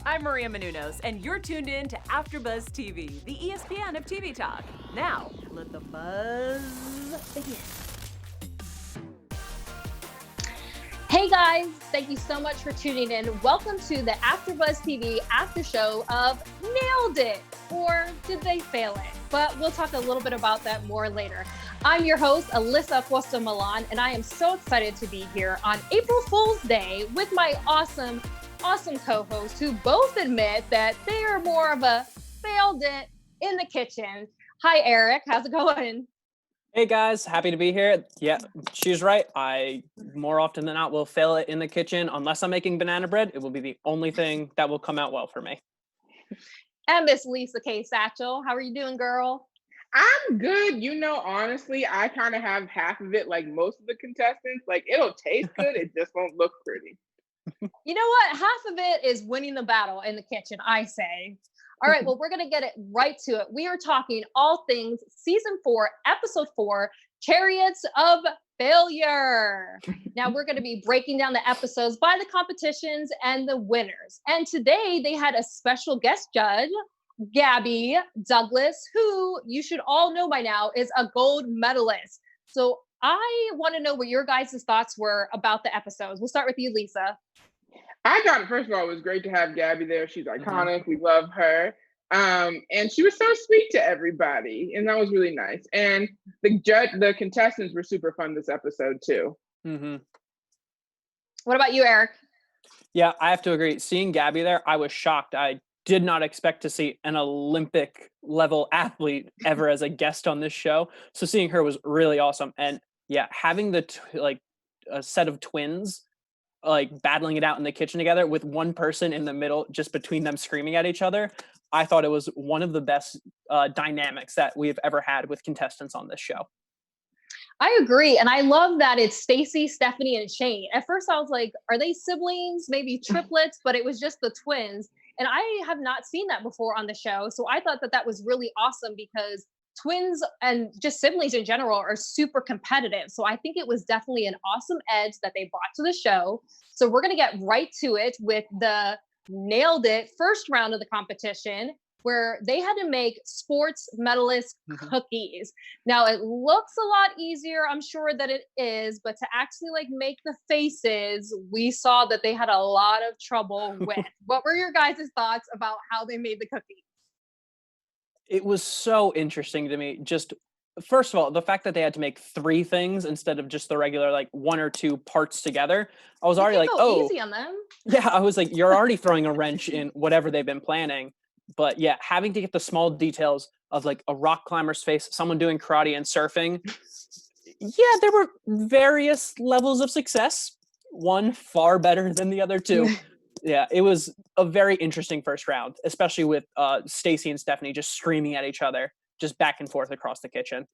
I'm Maria Menounos, and you're tuned in to AfterBuzz TV, the ESPN of TV talk. Now, let the buzz begin. Hey guys, thank you so much for tuning in. Welcome to the AfterBuzz TV after show of Nailed It, or did they fail it? But we'll talk a little bit about that more later. I'm your host, Alyssa Costa Milan, and I am so excited to be here on April Fool's Day with my awesome co-hosts who both admit that they are more of a failed it in the kitchen. Hi, Eric. How's it going? Hey guys, happy to be here. Yeah, she's right. I more often than not will fail it in the kitchen. Unless I'm making banana bread, it will be the only thing that will come out well for me. And Miss Lisa K. Satchel, how are you doing, girl? I'm good. Honestly, I kind of have half of it like most of the contestants. Like, it'll taste good, it just won't look pretty. You know what? Half of it is winning the battle in the kitchen, I say. All right, well, we're going to get it right to it. We are talking all things season 4, episode 4, Chariots of Failure. Now, we're going to be breaking down the episodes by the competitions and the winners. And today they had a special guest judge, Gabby Douglas, who you should all know by now is a gold medalist. So I want to know what your guys' thoughts were about the episodes. We'll start with you, Lisa. I thought, first of all, it was great to have Gabby there. She's iconic. We love her. And she was so sweet to everybody. And that was really nice. And the contestants were super fun this episode, too. Mm-hmm. What about you, Eric? Yeah, I have to agree. Seeing Gabby there, I was shocked. I did not expect to see an Olympic level athlete ever as a guest on this show. So seeing her was really awesome. And yeah, having a set of twins like battling it out in the kitchen together with one person in the middle, just between them screaming at each other. I thought it was one of the best dynamics that we've ever had with contestants on this show. I agree. And I love that it's Stacey, Stephanie, and Shane. At first I was like, are they siblings? Maybe triplets? But it was just the twins. And I have not seen that before on the show. So I thought that was really awesome because twins and just siblings in general are super competitive. So I think it was definitely an awesome edge that they brought to the show. So we're going to get right to it with the Nailed It first round of the competition, where they had to make sports medalist cookies. Now it looks a lot easier, I'm sure that it is, but to actually make the faces, we saw that they had a lot of trouble with. What were your guys' thoughts about how they made the cookies? It was so interesting to me. Just first of all, the fact that they had to make 3 things instead of just the regular 1 or 2 parts together. I was already easy on them. Yeah, I was like, you're already throwing a wrench in whatever they've been planning. But yeah, having to get the small details of a rock climber's face, someone doing karate and surfing. Yeah, there were various levels of success. One far better than the other 2. Yeah, it was a very interesting first round, especially with Stacey and Stephanie just screaming at each other, just back and forth across the kitchen.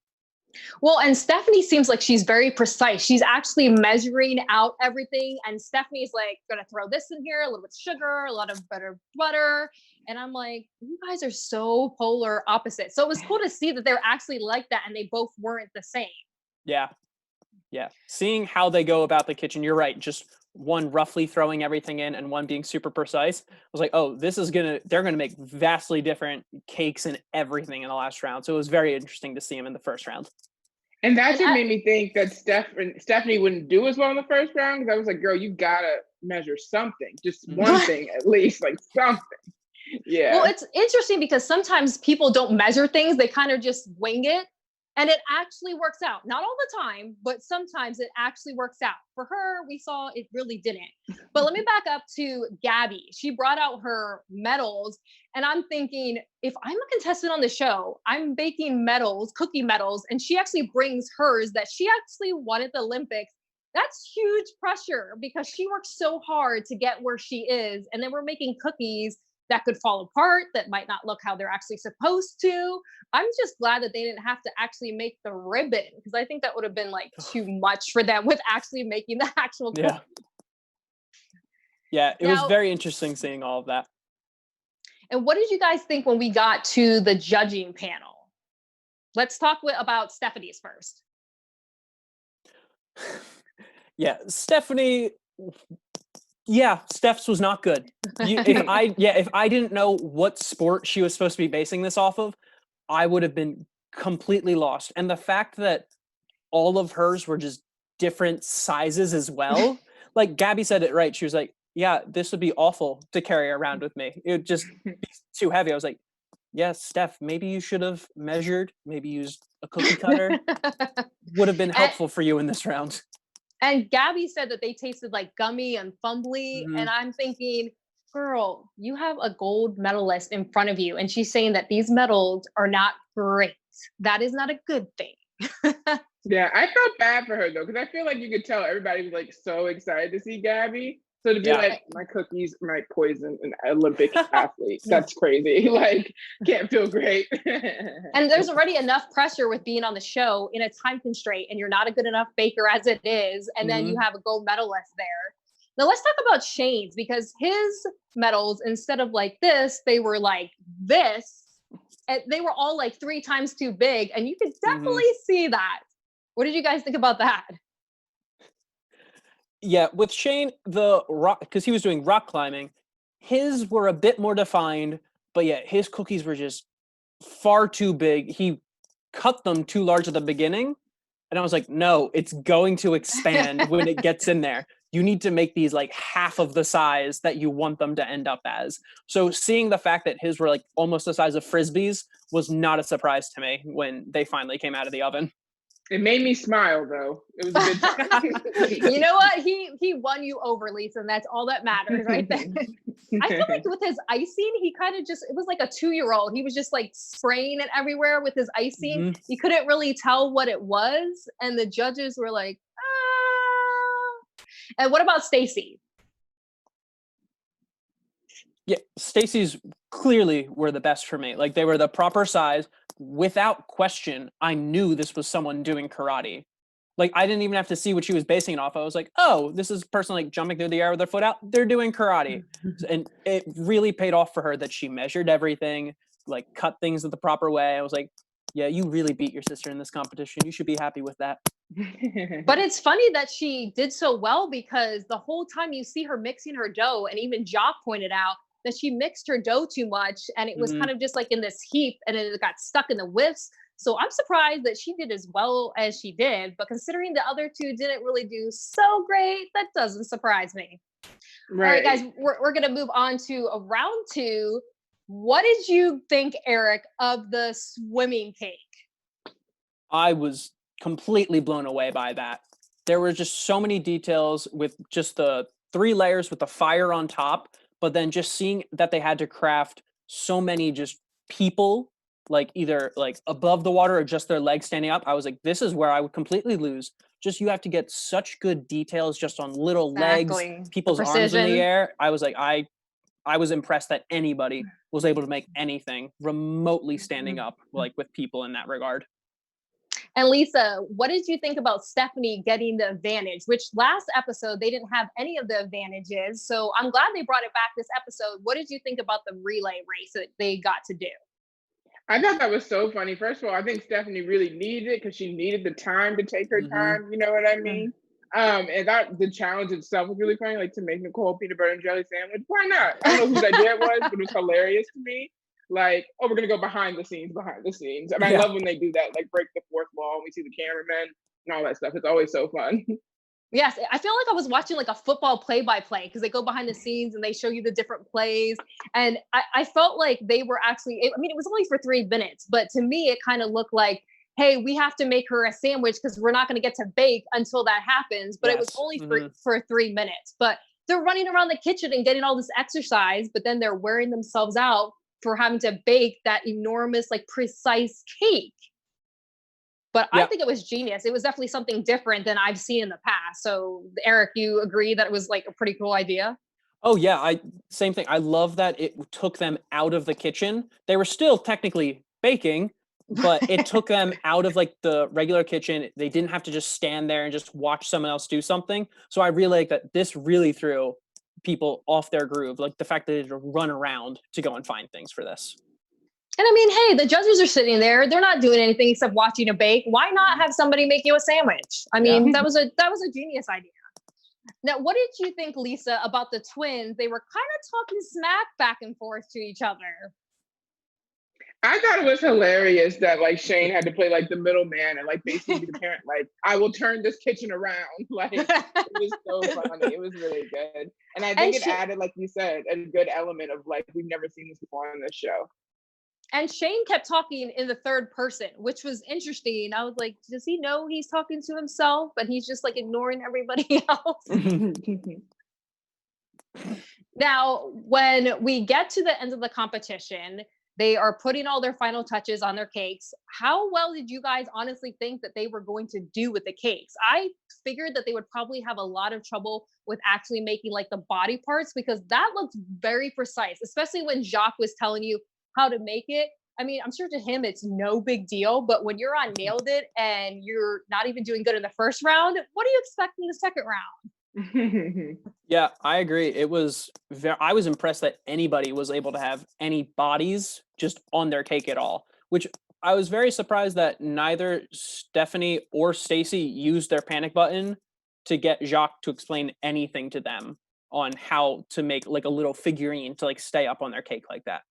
Well, and Stephanie seems like she's very precise. She's actually measuring out everything. And Stephanie's going to throw this in here, a little bit of sugar, a lot of butter. And I'm like, you guys are so polar opposite. So it was cool to see that they're actually like that and they both weren't the same. Yeah. Yeah. Seeing how they go about the kitchen, you're right. Just one roughly throwing everything in and one being super precise. I was like, oh, they're going to make vastly different cakes and everything in the last round. So it was very interesting to see them in the first round. And that's what made me think that Stephanie wouldn't do as well in the first round. Because I was like, girl, you got to measure something, just one thing at least, something. Yeah. Well, it's interesting because sometimes people don't measure things. They kind of just wing it. And it actually works out. Not all the time, but sometimes it actually works out. For her, we saw it really didn't. But let me back up to Gabby. She brought out her medals. And I'm thinking, if I'm a contestant on the show, I'm baking medals, cookie medals, and she actually brings hers that she actually won at the Olympics. That's huge pressure because she worked so hard to get where she is. And then we're making cookies that could fall apart, that might not look how they're actually supposed to. I'm just glad that they didn't have to actually make the ribbon because I think that would have been too much for them with actually making the actual cookie. Yeah, it was very interesting seeing all of that. And what did you guys think when we got to the judging panel? Let's talk about Stephanie's first. Yeah, Stephanie Yeah, Steph's was not good. If I didn't know what sport she was supposed to be basing this off of, I would have been completely lost. And the fact that all of hers were just different sizes as well. Like Gabby said it right. She was like, yeah, this would be awful to carry around with me. It would just be too heavy. I was like, yes, Steph, maybe you should have measured, maybe used a cookie cutter. Would have been helpful for you in this round. And Gabby said that they tasted like gummy and fumbly. Mhm. And I'm thinking, girl, you have a gold medalist in front of you. And she's saying that these medals are not great. That is not a good thing. Yeah, I felt bad for her though, because I feel like you could tell everybody was like so excited to see Gabby. So to be like, my cookies might poison an Olympic athlete, that's crazy. Like, can't feel great. And there's already enough pressure with being on the show in a time constraint, and you're not a good enough baker as it is. And then you have a gold medalist there. Now let's talk about Shane's, because his medals, instead of like this, they were like this. And they were all like 3 times too big. And you could definitely see that. What did you guys think about that? Yeah, with Shane, the rock, because he was doing rock climbing, his were a bit more defined, but yeah, his cookies were just far too big. He cut them too large at the beginning, and I was like, no, it's going to expand when it gets in there. You need to make these like half of the size that you want them to end up as. So seeing the fact that his were like almost the size of Frisbees was not a surprise to me when they finally came out of the oven. It made me smile though. It was a good time. You know what? He won you over, Lisa, and that's all that matters right there. I feel like with his icing, he kind of just, it was like a 2-year-old. He was just like spraying it everywhere with his icing. You couldn't really tell what it was. And the judges were like, ah. And what about Stacey? Yeah, Stacey's clearly were the best for me. Like they were the proper size. Without question, I knew this was someone doing karate. Like I didn't even have to see what she was basing it off. I was like, oh, this is a person like jumping through the air with their foot out. They're doing karate. And it really paid off for her that she measured everything, like cut things the proper way. I was like, yeah, you really beat your sister in this competition. You should be happy with that. But it's funny that she did so well, because the whole time you see her mixing her dough, and even Jaques pointed out that she mixed her dough too much, and it was kind of just like in this heap, and it got stuck in the whiffs. So I'm surprised that she did as well as she did, but considering the other 2 didn't really do so great, that doesn't surprise me. Right. All right, guys, we're going to move on to a round 2. What did you think, Eric, of the swimming cake? I was completely blown away by that. There were just so many details with just the 3 layers with the fire on top, but then just seeing that they had to craft so many just people, like either like above the water or just their legs standing up. I was like, this is where I would completely lose. Just you have to get such good details just on little legs, people's arms in the air. I was like, I was impressed that anybody was able to make anything remotely standing up, like with people in that regard. And Lisa, what did you think about Stephanie getting the advantage, which last episode they didn't have any of the advantages. So I'm glad they brought it back this episode. What did you think about the relay race that they got to do? I thought that was so funny. First of all, I think Stephanie really needed it because she needed the time to take her time. You know what I mean? And that the challenge itself was really funny, like to make Nicole peanut butter and jelly sandwich. Why not? I don't know whose idea it was, but it was hilarious to me. Like, oh, we're gonna go behind the scenes. And I love when they do that, like break the fourth wall and we see the cameramen and all that stuff. It's always so fun. Yes, I feel like I was watching like a football play-by-play, because they go behind the scenes and they show you the different plays. And I felt like they were actually, I mean, it was only for 3 minutes, but to me, it kind of looked like, hey, we have to make her a sandwich because we're not going to get to bake until that happens. But it was only for 3 minutes. But they're running around the kitchen and getting all this exercise, but then they're wearing themselves out for having to bake that enormous, like precise cake. But I think it was genius. It was definitely something different than I've seen in the past. So Eric, you agree that it was like a pretty cool idea? Oh yeah, same thing. I love that it took them out of the kitchen. They were still technically baking, but it took them out of like the regular kitchen. They didn't have to just stand there and just watch someone else do something. So I really like that this really threw people off their groove. Like the fact that they had to run around to go and find things for this. And I mean, hey, the judges are sitting there. They're not doing anything except watching a bake. Why not have somebody make you a sandwich? I mean, that was a genius idea. Now, what did you think, Lisa, about the twins? They were kind of talking smack back and forth to each other. I thought it was hilarious that like Shane had to play like the middleman and like basically be the parent, like, I will turn this kitchen around. Like it was so funny. It was really good. And I think it added, like you said, a good element of like, we've never seen this before on this show. And Shane kept talking in the third person, which was interesting. I was like, does he know he's talking to himself? But he's just like ignoring everybody else. Now, when we get to the end of the competition, they are putting all their final touches on their cakes. How well did you guys honestly think that they were going to do with the cakes? I figured that they would probably have a lot of trouble with actually making like the body parts, because that looked very precise, especially when Jaques was telling you how to make it. I mean, I'm sure to him it's no big deal, but when you're on Nailed It and you're not even doing good in the first round, what are you expecting the second round? Yeah, I agree. It was I was impressed that anybody was able to have any bodies just on their cake at all, which I was very surprised that neither Stephanie or Stacey used their panic button to get Jaques to explain anything to them on how to make like a little figurine to like stay up on their cake like that.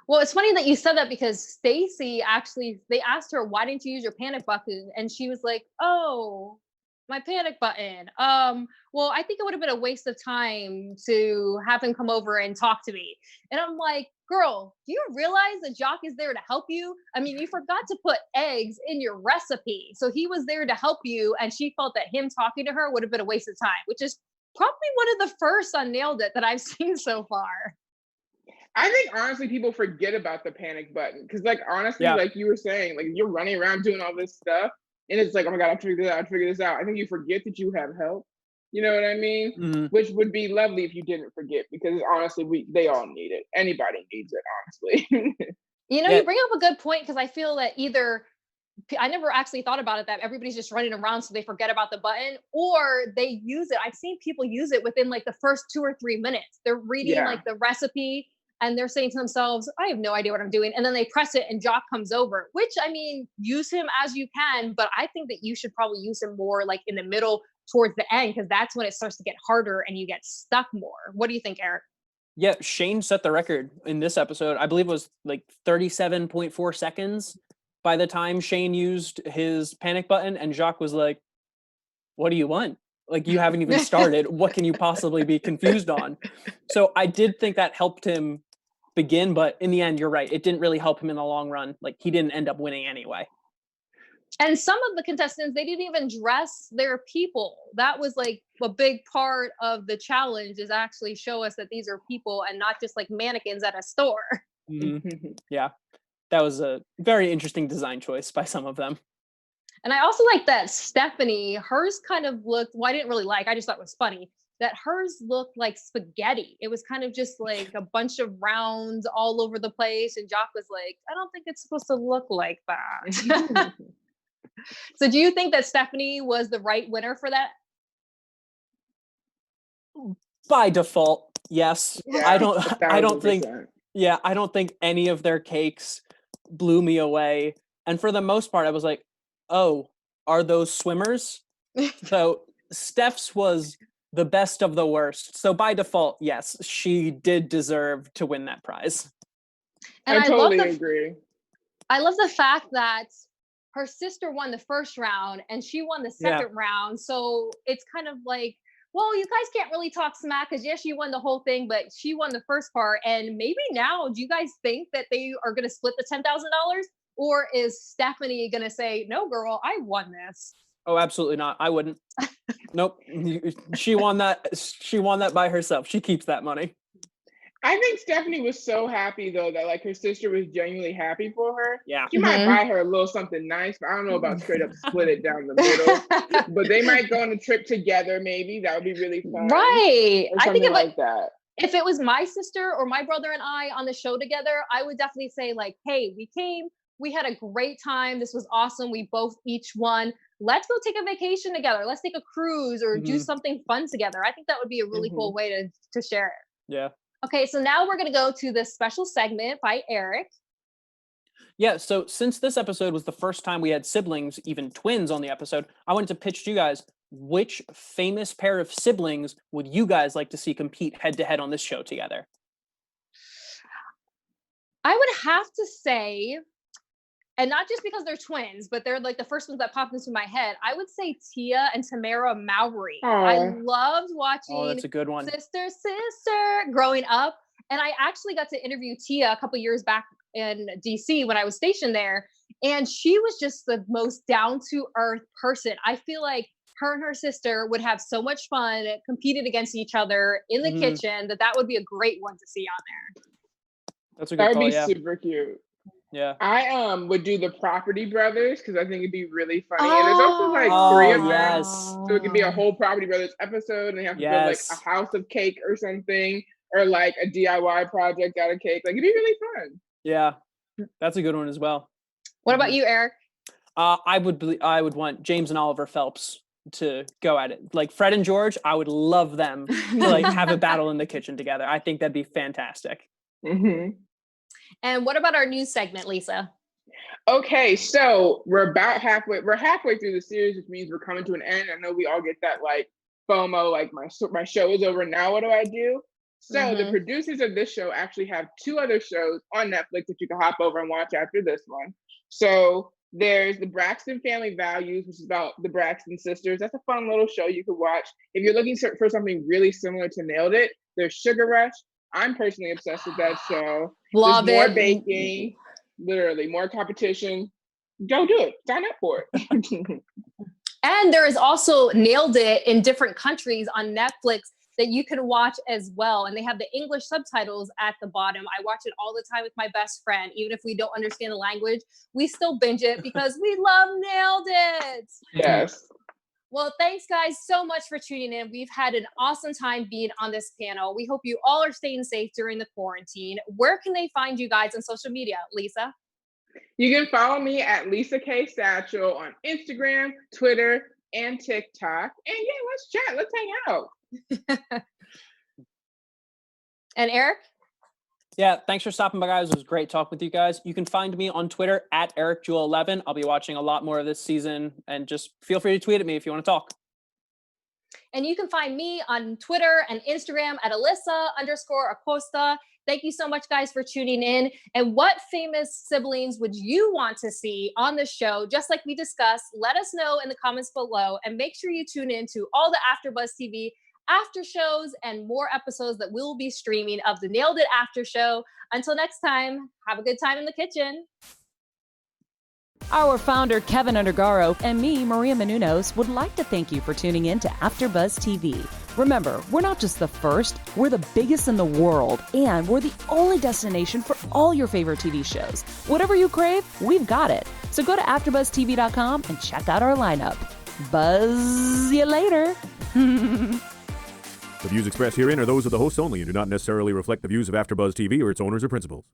Well, it's funny that you said that, because Stacey actually, they asked her, why didn't you use your panic button? And she was like, oh, my panic button. Well, I think it would have been a waste of time to have him come over and talk to me. And I'm like, girl, do you realize that Jaques is there to help you? I mean, you forgot to put eggs in your recipe. So he was there to help you. And she felt that him talking to her would have been a waste of time, which is probably one of the first on Nailed It that I've seen so far. I think honestly people forget about the panic button, because like honestly, like you were saying, like you're running around doing all this stuff and it's like, oh my God, I figure this out. I think you forget that you have help. You know what I mean? Mm-hmm. Which would be lovely if you didn't forget, because honestly, they all need it. Anybody needs it, honestly. You know, you bring up a good point, because I feel that either I never actually thought about it, that everybody's just running around so they forget about the button, or they use it. I've seen people use it within like the first 2 or 3 minutes. They're reading like the recipe and they're saying to themselves, I have no idea what I'm doing. And then they press it and Jaques comes over, which, I mean, use him as you can, but I think that you should probably use him more like in the middle towards the end, because that's when it starts to get harder and you get stuck more. What do you think, Eric? Yeah, Shane set the record in this episode. I believe it was like 37.4 seconds by the time Shane used his panic button, and Jaques was like, what do you want? Like, you haven't even started. What can you possibly be confused on? So I did think that helped him begin, but in the end, you're right. It didn't really help him in the long run. Like, he didn't end up winning anyway. And some of the contestants, they didn't even dress their people. That was like a big part of the challenge, is actually show us that these are people and not just like mannequins at a store. Mm-hmm. Yeah, that was a very interesting design choice by some of them. And I also like that Stephanie, hers kind of looked, well, I didn't really like, I just thought it was funny, that hers looked like spaghetti. It was kind of just like a bunch of rounds all over the place. And Jaques was like, I don't think it's supposed to look like that. So do you think that Stephanie was the right winner for that? By default, yes. Yeah, I don't think 1,000%. Yeah, I don't think any of their cakes blew me away. And for the most part, I was like, oh, are those swimmers? So Steph's was the best of the worst. So by default, yes, she did deserve to win that prize. And I totally agree. I love the fact that her sister won the first round and she won the second round. So it's kind of like, well, you guys can't really talk smack, because yes, she won the whole thing, but she won the first part. And maybe now, do you guys think that they are going to split the $10,000? Or is Stephanie going to say, no, girl, I won this? Oh, absolutely not. I wouldn't. Nope. She won that. She won that by herself. She keeps that money. I think Stephanie was so happy though that like her sister was genuinely happy for her. Yeah. She might buy her a little something nice, but I don't know about straight up split it down the middle. But they might go on a trip together, maybe. That would be really fun. Right. I think like that. If it was my sister or my brother and I on the show together, I would definitely say like, hey, we came, we had a great time. This was awesome. We both each won. Let's go take a vacation together. Let's take a cruise or do something fun together. I think that would be a really cool way to share it. Yeah. Okay, so now we're going to go to the special segment by Eric. Yeah, so since this episode was the first time we had siblings, even twins on the episode, I wanted to pitch to you guys, which famous pair of siblings would you guys like to see compete head to head on this show together? I would have to say, and not just because they're twins, but they're like the first ones that popped into my head. I would say Tia and Tamara Mowry. I loved watching Oh, that's a good one. Sister growing up. And I actually got to interview Tia a couple years back in DC when I was stationed there. And she was just the most down to earth person. I feel like her and her sister would have so much fun competing against each other in the kitchen that would be a great one to see on there. That's a good call, That would be super cute. Yeah. I would do the Property Brothers because I think it'd be really funny. And there's also like 3 of them. Yes. So it could be a whole Property Brothers episode and they have to build like a house of cake or something, or like a DIY project out of cake. Like it'd be really fun. Yeah. That's a good one as well. What about you, Eric? I would want James and Oliver Phelps to go at it. Like Fred and George, I would love them to like have a battle in the kitchen together. I think that'd be fantastic. And what about our news segment, Lisa? Okay, so we're halfway through the series, which means we're coming to an end. I know we all get that like FOMO, like my show is over, now what do I do? So the producers of this show actually have 2 other shows on Netflix that you can hop over and watch after this one. So there's the Braxton Family Values, which is about the Braxton sisters. That's a fun little show you could watch. If you're looking for something really similar to Nailed It, there's Sugar Rush. I'm personally obsessed with that show. Love there's it. More baking, literally more competition. Go do it. Sign up for it. And there is also Nailed It in different countries on Netflix that you can watch as well. And they have the English subtitles at the bottom. I watch it all the time with my best friend. Even if we don't understand the language, we still binge it because we love Nailed It. Yes. Well, thanks guys so much for tuning in. We've had an awesome time being on this panel. We hope you all are staying safe during the quarantine. Where can they find you guys on social media, Lisa? You can follow me at Lisa K. Satchel on Instagram, Twitter, and TikTok. And yeah, let's chat. Let's hang out. And Eric? Yeah, thanks for stopping by, guys. It was great talking with you guys. You can find me on Twitter at EricJewel11. I'll be watching a lot more of this season, and just feel free to tweet at me if you want to talk. And you can find me on Twitter and Instagram at Alyssa_Acosta. Thank you so much, guys, for tuning in. And what famous siblings would you want to see on the show? Just like we discussed, let us know in the comments below, and make sure you tune in to all the AfterBuzz TV after shows and more episodes that we'll be streaming of the Nailed It After Show. Until next time, have a good time in the kitchen. Our founder, Kevin Undergaro, and me, Maria Menounos, would like to thank you for tuning in to AfterBuzz TV. Remember, we're not just the first, we're the biggest in the world, and we're the only destination for all your favorite TV shows. Whatever you crave, we've got it. So go to AfterBuzzTV.com and check out our lineup. Buzz you later. The views expressed herein are those of the hosts only and do not necessarily reflect the views of AfterBuzz TV or its owners or principals.